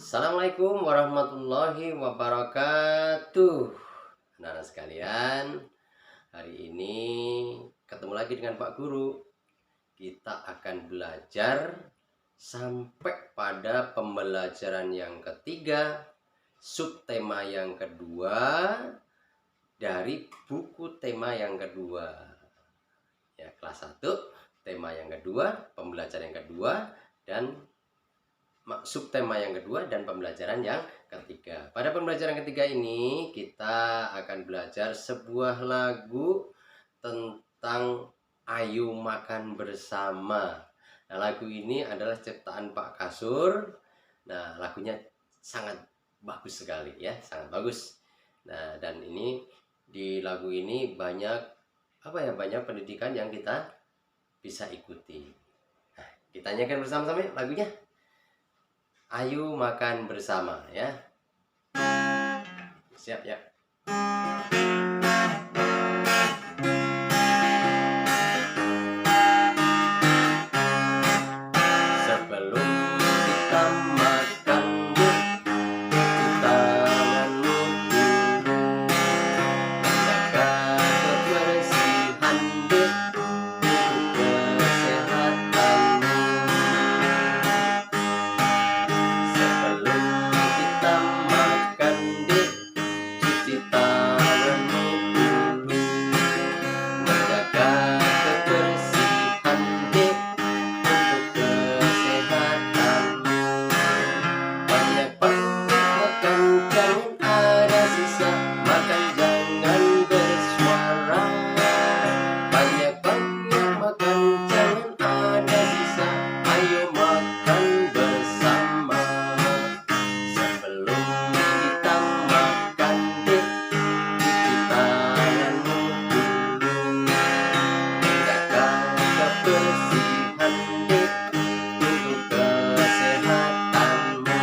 Assalamualaikum warahmatullahi wabarakatuh. Anak-anak sekalian, hari ini ketemu lagi dengan Pak Guru. Kita akan belajar sampai pada pembelajaran yang ketiga, subtema yang kedua dari buku tema yang kedua. Ya, kelas 1, tema yang kedua, pembelajaran yang kedua, dan subtema yang kedua dan pembelajaran yang ketiga. Pada pembelajaran ketiga ini kita akan belajar sebuah lagu tentang Ayo Makan Bersama. Nah, lagu ini adalah ciptaan Pak Kasur. Nah, lagunya sangat bagus sekali ya, sangat bagus. Nah, dan ini di lagu ini banyak banyak pendidikan yang kita bisa ikuti. Nah, kita nyanyikan bersama-sama lagunya. Ayo makan bersama ya. Siap ya. Sebelum kita makan, cuci tanganmu dulu. Jaga kebersihan untuk kesehatanmu. Sebelum kita makan, cuci tanganmu dulu. Menjaga kebersihan untuk kesehatanmu. Banyak-banyak makan, jangan ada sisa. Makan jangan bersuara. Banyak-banyak makan, jangan ada sisa. Ayo makan bersama. Sebelum kita makan, cuci tanganmu dulu. Menjaga kebersihan untuk kesehatanmu.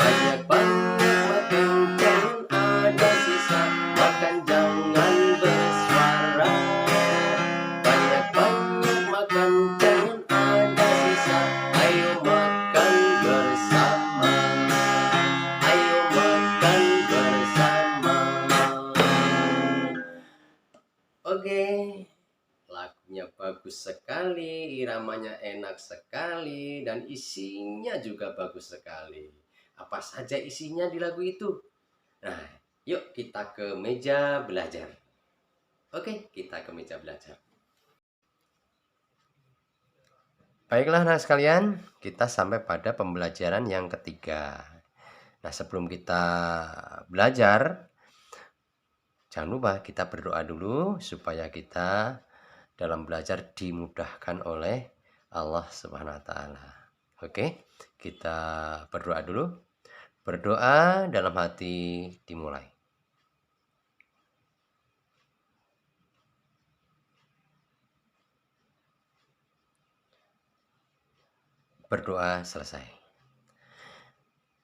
Banyak-banyak makan, jangan ada sisa. Makan jangan bersuara. Banyak-banyak makan, jangan ada sisa. Ayo makan bersama. Ayo makan bersama. Oke, lagunya bagus sekali, iramanya enak sekali, dan isinya juga bagus sekali. Apa saja isinya di lagu itu? Nah, yuk kita ke meja belajar. Oke, kita ke meja belajar. Baiklah anak sekalian, kita sampai pada pembelajaran yang ketiga. Nah, sebelum kita belajar, jangan lupa kita berdoa dulu supaya kita dalam belajar dimudahkan oleh Allah Subhanahu wa taala. Oke, kita berdoa dulu. Berdoa dalam hati dimulai. Berdoa selesai.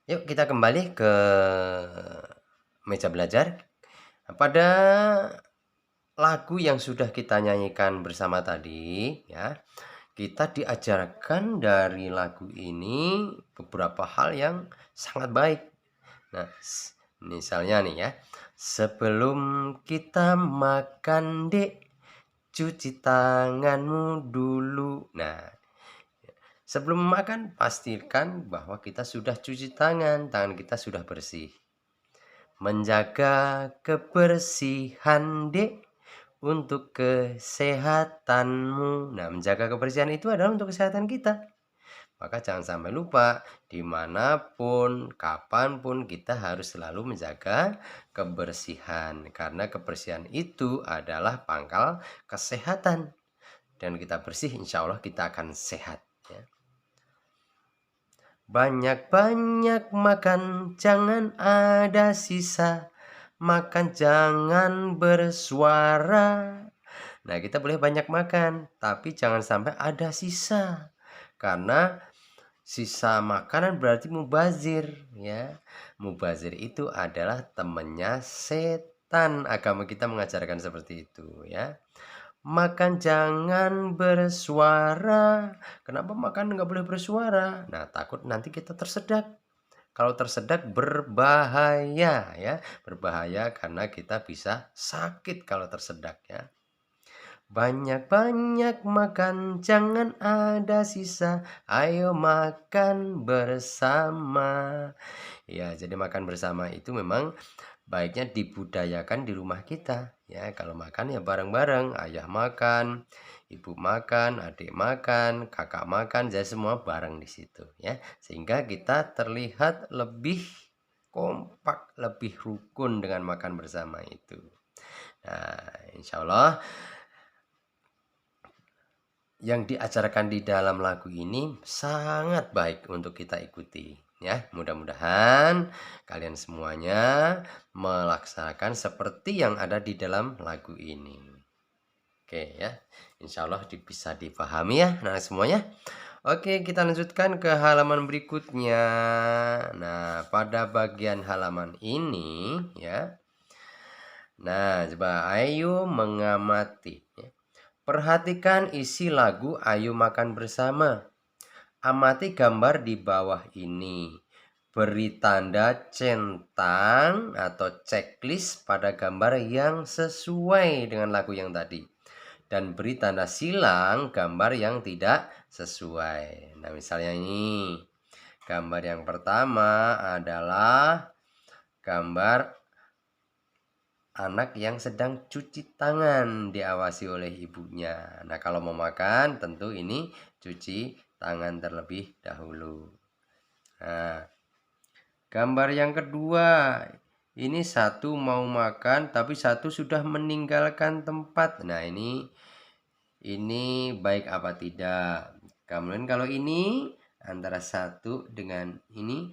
Yuk kita kembali ke meja belajar. Pada lagu yang sudah kita nyanyikan bersama tadi ya, kita diajarkan dari lagu ini beberapa hal yang sangat baik. Nah, misalnya nih ya, sebelum kita makan dek, cuci tanganmu dulu. Nah, sebelum makan pastikan bahwa kita sudah cuci tangan kita sudah bersih. Menjaga kebersihan dek untuk kesehatanmu. Nah, menjaga kebersihan itu adalah untuk kesehatan kita. Maka jangan sampai lupa, dimanapun, kapanpun kita harus selalu menjaga kebersihan. Karena kebersihan itu adalah pangkal kesehatan. Dan kita bersih, insya Allah kita akan sehat. Ya. Banyak-banyak makan, jangan ada sisa. Makan jangan bersuara. Nah, kita boleh banyak makan, tapi jangan sampai ada sisa. Karena sisa makanan berarti mubazir ya. Mubazir itu adalah temannya setan. Agama kita mengajarkan seperti itu ya. Makan jangan bersuara. Kenapa makan nggak boleh bersuara? Nah, takut nanti kita tersedak. Kalau tersedak berbahaya ya. Berbahaya karena kita bisa sakit kalau tersedak ya. Banyak-banyak makan, jangan ada sisa. Ayo makan bersama. Ya, jadi makan bersama itu memang baiknya dibudayakan di rumah kita. Ya, kalau makan ya bareng-bareng. Ayah makan, ibu makan, adik makan, kakak makan, jadi semua bareng di situ ya. Sehingga kita terlihat lebih kompak, lebih rukun dengan makan bersama itu. Nah, insya Allah yang diajarkan di dalam lagu ini sangat baik untuk kita ikuti ya. Mudah-mudahan kalian semuanya melaksanakan seperti yang ada di dalam lagu ini. Oke ya, insya Allah bisa dipahami ya nah semuanya. Oke, kita lanjutkan ke halaman berikutnya. Nah, pada bagian halaman ini ya. Nah, coba ayo mengamati ya. Perhatikan isi lagu Ayo Makan Bersama. Amati gambar di bawah ini. Beri tanda centang atau checklist pada gambar yang sesuai dengan lagu yang tadi. Dan beri tanda silang gambar yang tidak sesuai. Nah, misalnya ini. Gambar yang pertama adalah gambar anak yang sedang cuci tangan diawasi oleh ibunya. Nah, kalau mau makan tentu ini cuci tangan terlebih dahulu. Nah, gambar yang kedua, ini satu mau makan tapi satu sudah meninggalkan tempat. Nah, ini baik apa tidak? Kemudian kalau ini antara satu dengan ini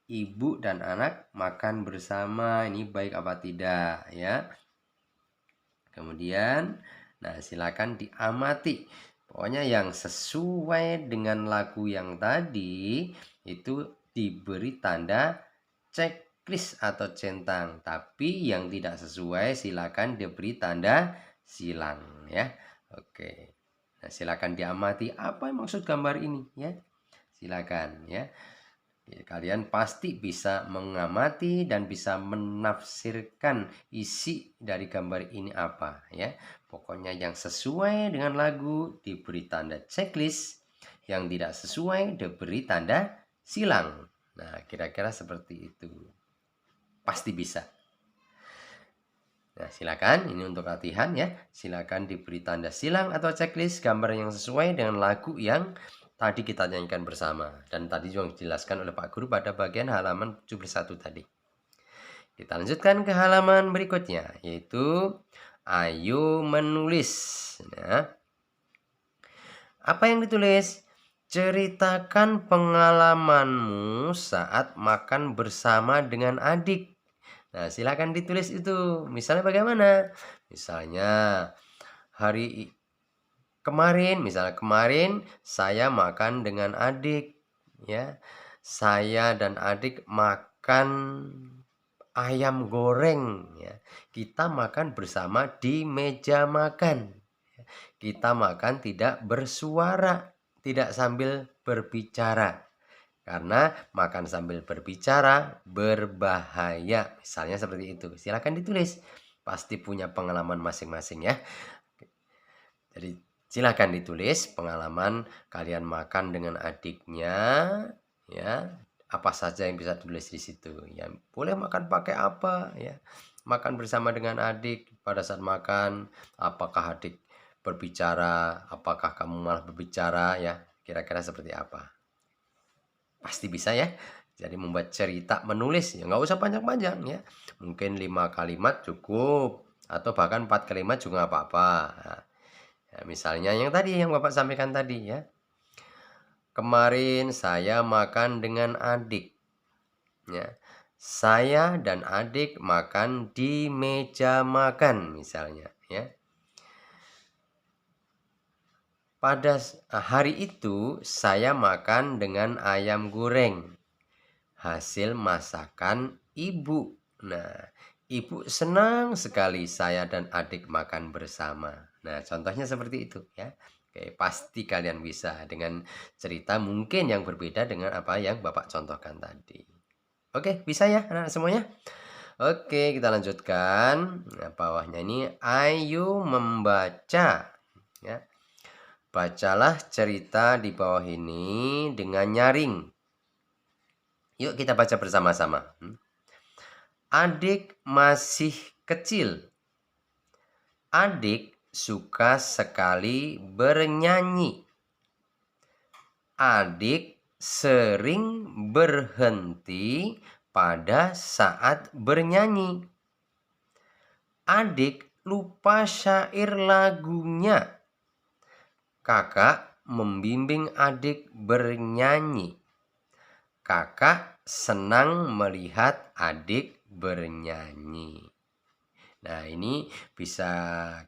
ibu dan anak makan bersama, ini baik apa tidak ya. Kemudian nah silakan diamati, pokoknya yang sesuai dengan lagu yang tadi itu diberi tanda checklist atau centang, tapi yang tidak sesuai silakan diberi tanda silang ya. Oke, nah silakan diamati apa yang maksud gambar ini ya, silakan ya. Kalian pasti bisa mengamati dan bisa menafsirkan isi dari gambar ini apa ya. Pokoknya yang sesuai dengan lagu diberi tanda checklist, yang tidak sesuai diberi tanda silang. Nah, kira-kira seperti itu. Pasti bisa. Nah, silakan ini untuk latihan ya. Silakan diberi tanda silang atau checklist gambar yang sesuai dengan lagu yang tadi kita nyanyikan bersama. Dan tadi juga dijelaskan oleh Pak Guru pada bagian halaman 71 tadi. Kita lanjutkan ke halaman berikutnya, yaitu ayo menulis. Nah, apa yang ditulis? Ceritakan pengalamanmu saat makan bersama dengan adik. Nah, silakan ditulis itu. Misalnya bagaimana? Misalnya misalnya kemarin saya makan dengan adik ya. Saya dan adik makan ayam goreng ya. Kita makan bersama di meja makan. Kita makan tidak bersuara, tidak sambil berbicara. Karena makan sambil berbicara berbahaya. Misalnya seperti itu. Silakan ditulis. Pasti punya pengalaman masing-masing ya. Jadi silakan ditulis pengalaman kalian makan dengan adiknya ya. Apa saja yang bisa ditulis di situ. Ya, boleh makan pakai apa ya. Makan bersama dengan adik pada saat makan, apakah adik berbicara, apakah kamu malah berbicara ya. Kira-kira seperti apa? Pasti bisa ya. Jadi membuat cerita menulis ya nggak usah panjang-panjang ya. Mungkin 5 kalimat cukup atau bahkan 4 kalimat juga nggak apa-apa. Nah, ya, misalnya yang tadi yang Bapak sampaikan tadi ya. Kemarin saya makan dengan adik. Ya. Saya dan adik makan di meja makan misalnya ya. Pada hari itu saya makan dengan ayam goreng. Hasil masakan ibu. Nah, ibu senang sekali saya dan adik makan bersama. Nah, contohnya seperti itu ya. Oke, pasti kalian bisa dengan cerita mungkin yang berbeda dengan apa yang Bapak contohkan tadi. Oke, bisa ya anak semuanya? Oke, kita lanjutkan. Nah, bawahnya ini ayo membaca. Ya, bacalah cerita di bawah ini dengan nyaring. Yuk kita baca bersama-sama. Adik masih kecil. Adik suka sekali bernyanyi. Adik sering berhenti pada saat bernyanyi. Adik lupa syair lagunya. Kakak membimbing adik bernyanyi. Kakak senang melihat adik bernyanyi. Nah, ini bisa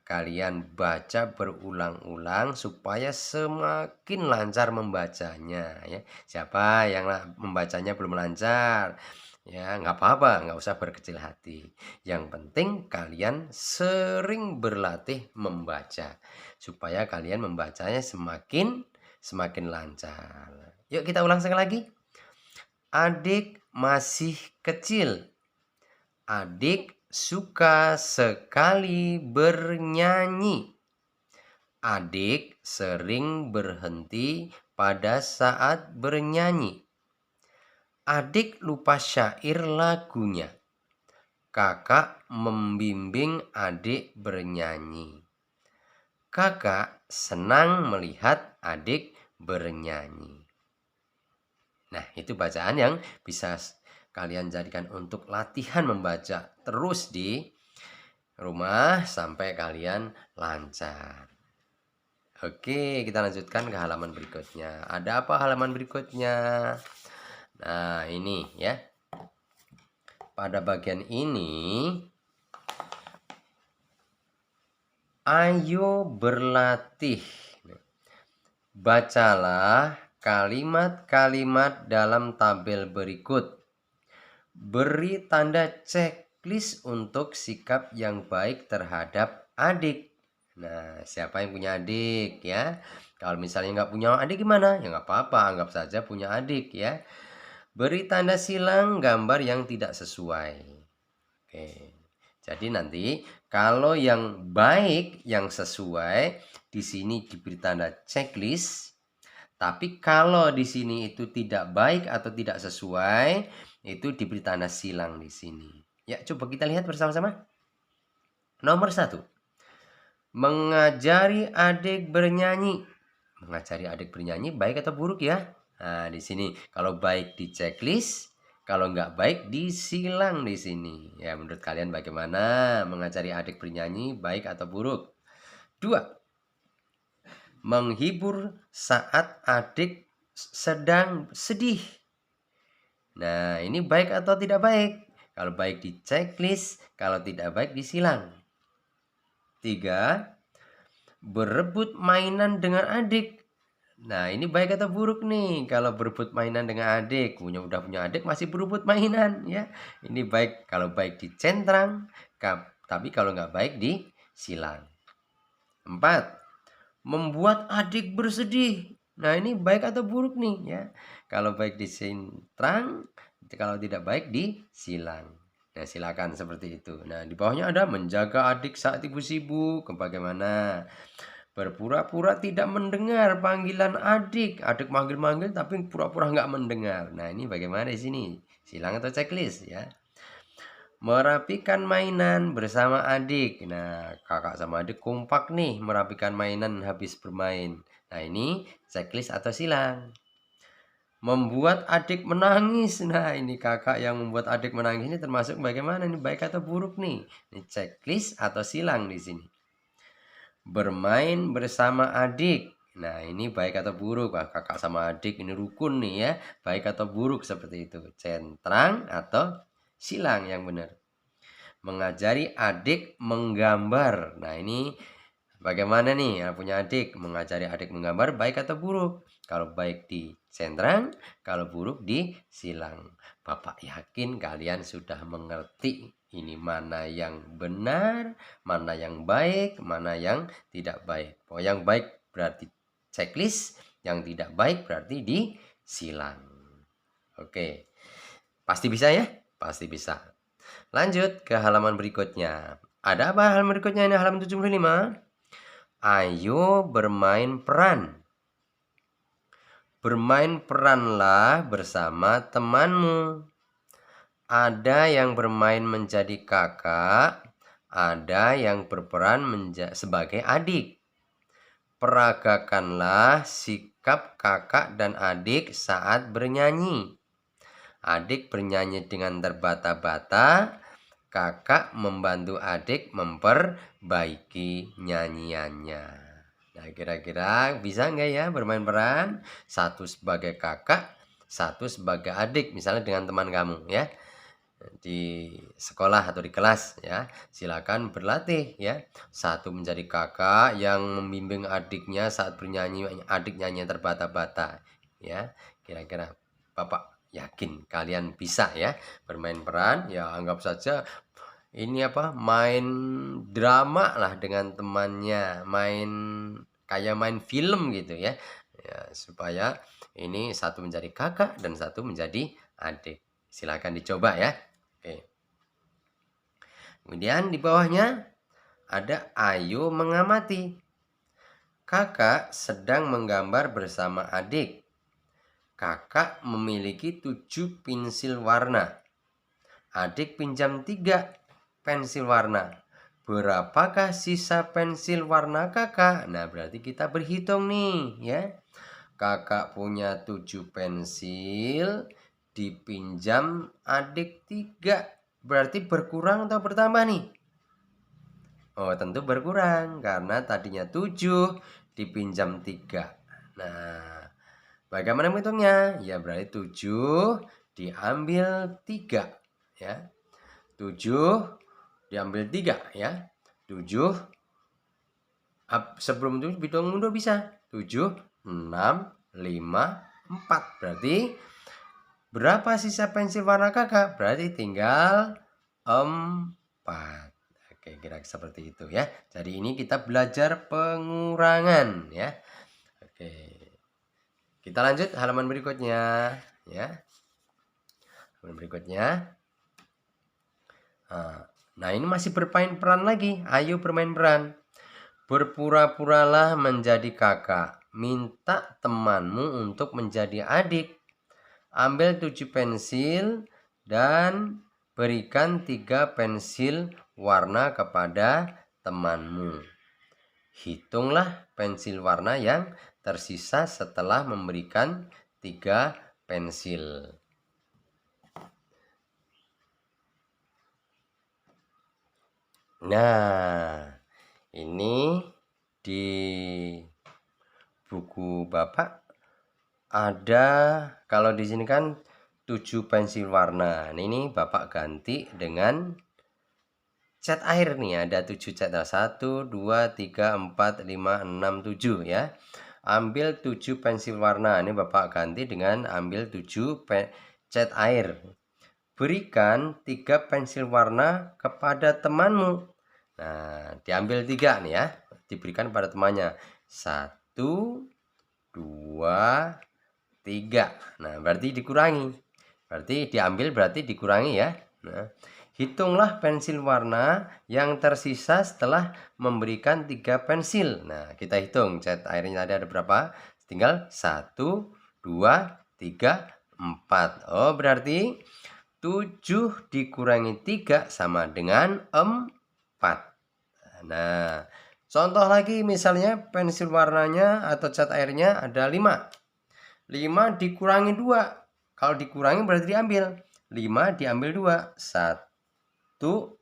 kalian baca berulang-ulang supaya semakin lancar membacanya ya. Siapa yang membacanya belum lancar? Ya, nggak apa-apa, nggak usah berkecil hati. Yang penting kalian sering berlatih membaca supaya kalian membacanya semakin lancar. Yuk kita ulang sekali lagi. Adik masih kecil. Adik suka sekali bernyanyi. Adik sering berhenti pada saat bernyanyi. Adik lupa syair lagunya. Kakak membimbing adik bernyanyi. Kakak senang melihat adik bernyanyi. Nah, itu bacaan yang bisa kalian jadikan untuk latihan membaca terus di rumah sampai kalian lancar. Oke, kita lanjutkan ke halaman berikutnya. Ada apa halaman berikutnya? Nah, ini ya. Pada bagian ini, ayo berlatih. Bacalah kalimat-kalimat dalam tabel berikut. Beri tanda checklist untuk sikap yang baik terhadap adik. Nah, siapa yang punya adik ya? Kalau misalnya nggak punya adik gimana? Ya nggak apa-apa, anggap saja punya adik ya. Beri tanda silang gambar yang tidak sesuai. Oke. Jadi nanti kalau yang baik, yang sesuai, di sini diberi tanda checklist. Tapi kalau di sini itu tidak baik atau tidak sesuai, itu diberi tanda silang di sini. Ya, coba kita lihat bersama-sama. Nomor 1. Mengajari adik bernyanyi. Mengajari adik bernyanyi baik atau buruk ya? Nah, di sini kalau baik di checklist, kalau nggak baik disilang di sini. Ya, menurut kalian bagaimana mengajari adik bernyanyi baik atau buruk? 2. Menghibur saat adik sedang sedih. Nah, ini baik atau tidak baik? Kalau baik di checklist, kalau tidak baik disilang. 3. Berebut mainan dengan adik. Nah, ini baik atau buruk nih? Kalau berebut mainan dengan adik, udah punya adik masih berebut mainan ya. Ini baik kalau baik dicentrang, tapi kalau nggak baik disilang. 4. Membuat adik bersedih. Nah, ini baik atau buruk nih ya. Kalau baik dicentrang, kalau tidak baik disilang. Nah, silakan seperti itu. Nah, di bawahnya ada menjaga adik saat ibu sibuk. Bagaimana? Berpura-pura tidak mendengar panggilan adik. Adik manggil-manggil tapi pura-pura nggak mendengar. Nah, ini bagaimana di sini? Silang atau checklist ya? Merapikan mainan bersama adik. Nah, kakak sama adik kompak nih merapikan mainan habis bermain. Nah, ini checklist atau silang. Membuat adik menangis. Nah, ini kakak yang membuat adik menangis ini termasuk bagaimana? Ini baik atau buruk nih? Ini checklist atau silang di sini. Bermain bersama adik. Nah, ini baik atau buruk? Kakak sama adik ini rukun nih ya. Baik atau buruk seperti itu. Centrang atau silang yang benar. Mengajari adik menggambar. Nah, ini bagaimana nih ya, punya adik? Mengajari adik menggambar baik atau buruk? Kalau baik di centrang, kalau buruk di silang. Bapak yakin kalian sudah mengerti ini mana yang benar, mana yang baik, mana yang tidak baik. Oh, yang baik berarti checklist, yang tidak baik berarti disilang. Oke. Pasti bisa ya? Pasti bisa. Lanjut ke halaman berikutnya. Ada apa halaman berikutnya ini, halaman 75? Ayo bermain peran. Bermain peranlah bersama temanmu. Ada yang bermain menjadi kakak, ada yang berperan sebagai adik. Peragakanlah sikap kakak dan adik saat bernyanyi. Adik bernyanyi dengan terbata-bata, kakak membantu adik memperbaiki nyanyiannya. Nah, kira-kira bisa nggak ya bermain peran? Satu sebagai kakak, satu sebagai adik, misalnya dengan teman kamu ya, di sekolah atau di kelas ya. Silakan berlatih ya. Satu menjadi kakak yang membimbing adiknya saat bernyanyi, adik nyanyi terbata-bata ya. Kira-kira Bapak yakin kalian bisa ya bermain peran ya. Anggap saja ini apa, main drama lah dengan temannya, kayak main film gitu ya, supaya ini satu menjadi kakak dan satu menjadi adik. Silakan dicoba ya. Oke. Kemudian di bawahnya ada ayo mengamati. Kakak sedang menggambar bersama adik. Kakak memiliki 7 pensil warna. Adik pinjam 3 pensil warna. Berapakah sisa pensil warna kakak? Nah, berarti kita berhitung nih ya. Kakak punya 7 pensil, dipinjam adik 3. Berarti berkurang atau bertambah nih? Oh, tentu berkurang karena tadinya 7 dipinjam 3. Nah, bagaimana menghitungnya? Ya, berarti 7 diambil 3 ya. 7 diambil 3 ya. 7 sebelum itu hitung mundur bisa. 7, 6, 5, 4. Berarti berapa sisa pensil warna kakak? Berarti tinggal 4. Oke, kira seperti itu ya. Jadi ini kita belajar pengurangan ya. Oke. Kita lanjut halaman berikutnya ya. Halaman berikutnya. Nah, ini masih bermain peran lagi. Ayo bermain peran. Berpura-puralah menjadi kakak. Minta temanmu untuk menjadi adik. Ambil 7 pensil dan berikan 3 pensil warna kepada temanmu. Hitunglah pensil warna yang tersisa setelah memberikan 3 pensil. Nah, ini di buku Bapak ada, kalau di sini kan 7 pensil warna. Ini Bapak ganti dengan cat air nih, ada 7 cat. 1, 2, 3, 4, 5, 6, 7 ya. Ambil 7 pensil warna. Ini Bapak ganti dengan ambil 7 cat air. Berikan 3 pensil warna kepada temanmu. Nah, diambil 3 nih ya. Diberikan pada temannya. 1, 2, 3. Nah, berarti dikurangi. Berarti diambil berarti dikurangi ya. Nah, hitunglah pensil warna yang tersisa setelah memberikan 3 pensil. Nah, kita hitung cat airnya tadi ada berapa? Tinggal 1, 2, 3, 4. Oh, berarti 7 dikurangi 3 sama dengan 4. Nah, contoh lagi misalnya pensil warnanya atau cat airnya ada 5. 5 dikurangi 2. Kalau dikurangi berarti diambil. 5 diambil 2. 1,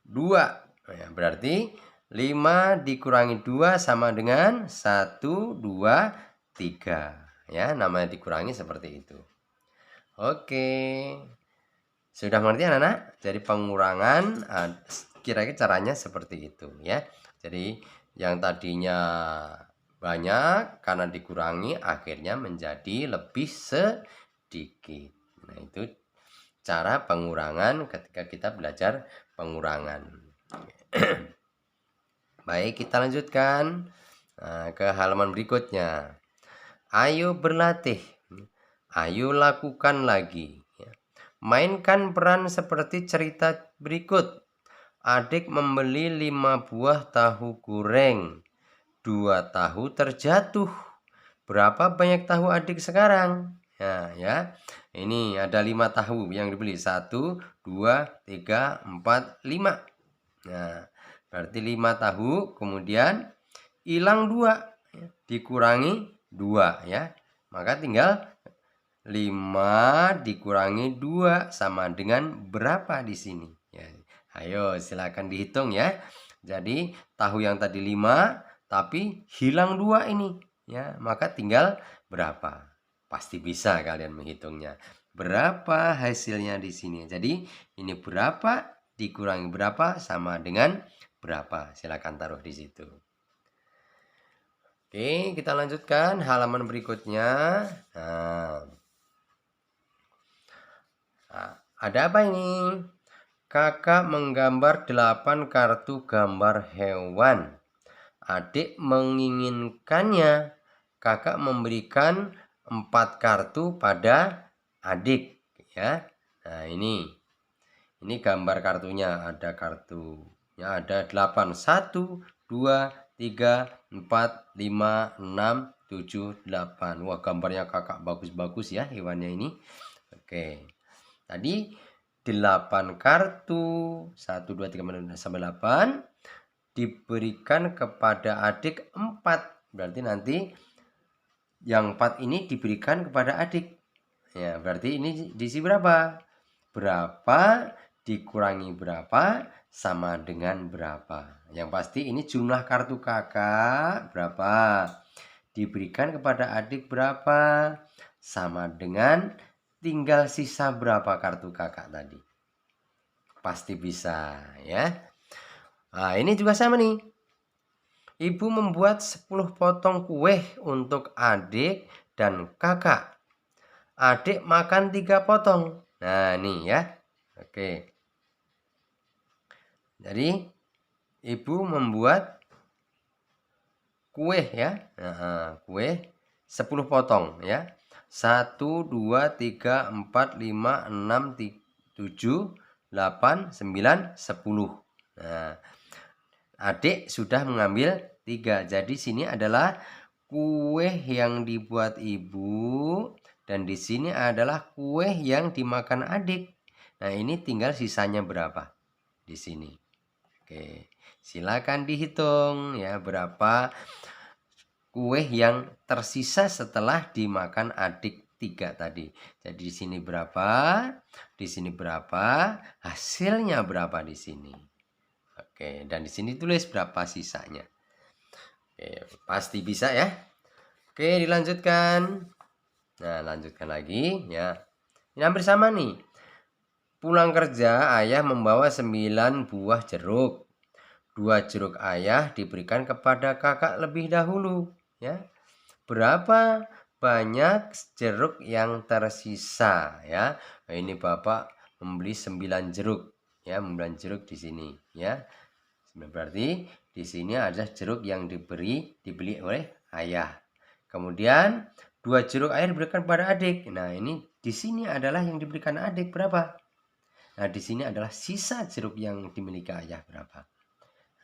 2. Ya, berarti 5 dikurangi 2 sama dengan 1, 2, 3. Ya, namanya dikurangi seperti itu. Oke. Sudah mengerti anak-anak? Jadi pengurangan kira-kira caranya seperti itu ya. Jadi yang tadinya banyak karena dikurangi akhirnya menjadi lebih sedikit. Nah, itu cara pengurangan ketika kita belajar pengurangan. Baik, kita lanjutkan ke halaman berikutnya. Ayo berlatih. Ayo lakukan lagi. Mainkan peran seperti cerita berikut. Adik membeli 5 buah tahu goreng. 2 tahu terjatuh. Berapa banyak tahu adik sekarang? Nah, ya. Ini ada 5 tahu yang dibeli. 1, 2, 3, 4, 5. Nah, berarti 5 tahu, kemudian hilang 2, dikurangi 2 ya. Maka tinggal 5 dikurangi 2 sama dengan berapa di sini? Ya. Ayo silakan dihitung ya. Jadi tahu yang tadi 5 tapi hilang 2 ini ya, maka tinggal berapa? Pasti bisa kalian menghitungnya. Berapa hasilnya di sini? Jadi ini berapa dikurangi berapa sama dengan berapa? Silakan taruh di situ. Oke, kita lanjutkan halaman berikutnya. Nah, ada apa ini? Kakak menggambar 8 kartu gambar hewan. Adik menginginkannya. Kakak memberikan 4 kartu pada adik ya. Nah, ini gambar kartunya. Ada kartunya ada 8. 1, 2, 3, 4, 5, 6, 7, 8. Wah, gambarnya kakak bagus-bagus ya hewannya ini. Oke. Tadi 8 kartu 1, 2, 3, 4, sampai 8 diberikan kepada adik 4. Berarti nanti yang 4 ini diberikan kepada adik. Ya, berarti ini diisi berapa? Berapa dikurangi berapa sama dengan berapa? Yang pasti ini jumlah kartu kakak berapa? Diberikan kepada adik berapa? Sama dengan tinggal sisa berapa kartu kakak tadi? Pasti bisa ya. Nah, ini juga sama nih. Ibu membuat 10 potong kue untuk adik dan kakak. Adik makan 3 potong. Nah, nih ya. Oke. Jadi, ibu membuat kue ya. Nah, kue 10 potong ya. 1, 2, 3, 4, 5, 6, 7, 8, 9, 10. Nah, adik sudah mengambil 3. Jadi sini adalah kue yang dibuat ibu dan di sini adalah kue yang dimakan adik. Nah, ini tinggal sisanya berapa di sini. Oke, silakan dihitung ya berapa kue yang tersisa setelah dimakan adik 3 tadi. Jadi di sini berapa? Di sini berapa? Hasilnya berapa di sini? Oke, dan di sini tulis berapa sisanya. Oke, pasti bisa ya. Oke, dilanjutkan. Nah, lanjutkan lagi ya. Ini hampir sama nih. Pulang kerja, ayah membawa 9 buah jeruk. 2 jeruk ayah diberikan kepada kakak lebih dahulu ya. Berapa banyak jeruk yang tersisa ya? Nah, ini Bapak membeli 9 jeruk ya, 9 jeruk di sini ya. Berarti di sini ada jeruk yang dibeli oleh ayah. Kemudian 2 jeruk ayah diberikan pada adik. Nah, ini di sini adalah yang diberikan adik berapa? Nah, di sini adalah sisa jeruk yang dimiliki ayah berapa.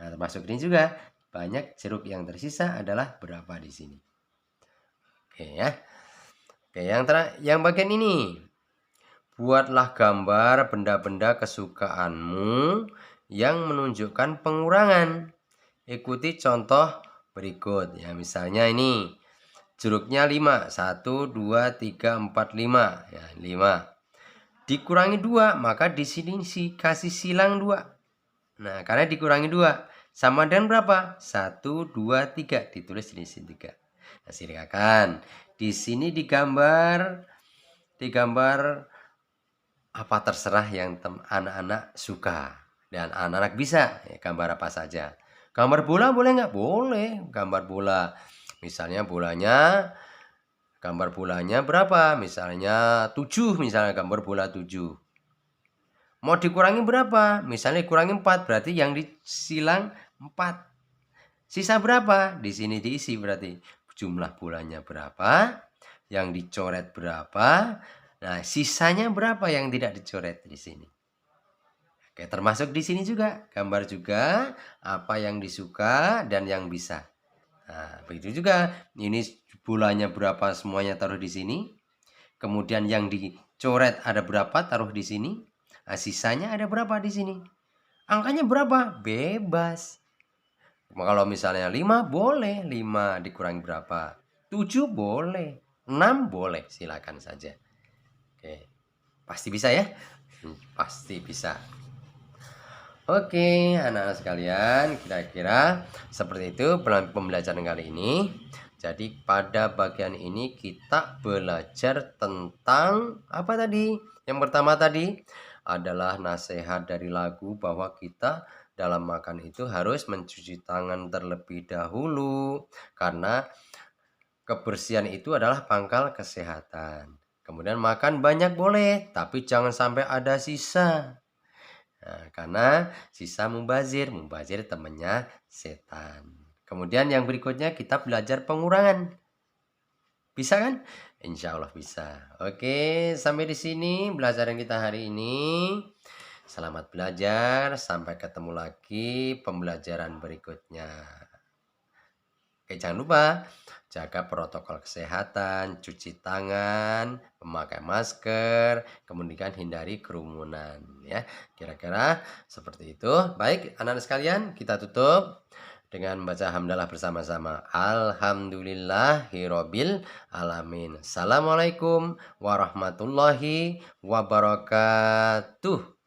Nah, termasuk ini juga banyak jeruk yang tersisa adalah berapa di sini. Oke ya. Oke, yang bagian ini. Buatlah gambar benda-benda kesukaanmu yang menunjukkan pengurangan. Ikuti contoh berikut ya. Misalnya ini jeruknya 5. 1, 2, 3, 4, 5 ya, 5. Dikurangi 2, maka di sini kasih silang 2. Nah, karena dikurangi 2 sama dengan berapa? 1, 2, 3. Ditulis di sini 3. Nah, silakan. Di sini digambar apa terserah yang anak-anak suka dan anak-anak bisa ya, gambar apa saja. Gambar bola boleh nggak? Boleh. Gambar bola, misalnya gambar bolanya berapa? Misalnya 7, misalnya gambar bola 7. Mau dikurangi berapa? Misalnya dikurangi 4, berarti yang disilang 4. Sisa berapa? Di sini diisi berarti jumlah bolanya berapa, yang dicoret berapa, Nah, sisanya berapa yang tidak dicoret di sini? Oke, termasuk di sini juga, gambar juga apa yang disuka dan yang bisa. Nah, begitu juga. Ini bulannya berapa semuanya taruh di sini. Kemudian yang dicoret ada berapa taruh di sini. Nah, sisanya ada berapa di sini. Angkanya berapa? Bebas. Kalau misalnya 5 boleh, 5 dikurangi berapa? 7 boleh, 6 boleh, silakan saja. Oke. Pasti bisa ya? Pasti bisa. Oke, anak-anak sekalian, kira-kira seperti itu pembelajaran kali ini. Jadi pada bagian ini kita belajar tentang apa tadi? Yang pertama tadi adalah nasihat dari lagu bahwa kita dalam makan itu harus mencuci tangan terlebih dahulu karena kebersihan itu adalah pangkal kesehatan. Kemudian makan banyak boleh, tapi jangan sampai ada sisa. Nah, karena sisa mubazir temannya setan. Kemudian yang berikutnya kita belajar pengurangan. Bisa kan? Insya Allah bisa. Oke, sampai di sini pelajaran kita hari ini. Selamat belajar, sampai ketemu lagi pembelajaran berikutnya. Oke, jangan lupa jaga protokol kesehatan, cuci tangan, memakai masker, kemudian hindari kerumunan ya. Kira-kira seperti itu. Baik, anak-anak sekalian, kita tutup dengan membaca hamdalah bersama-sama. Alhamdulillahirabbil alamin. Assalamualaikum warahmatullahi wabarakatuh.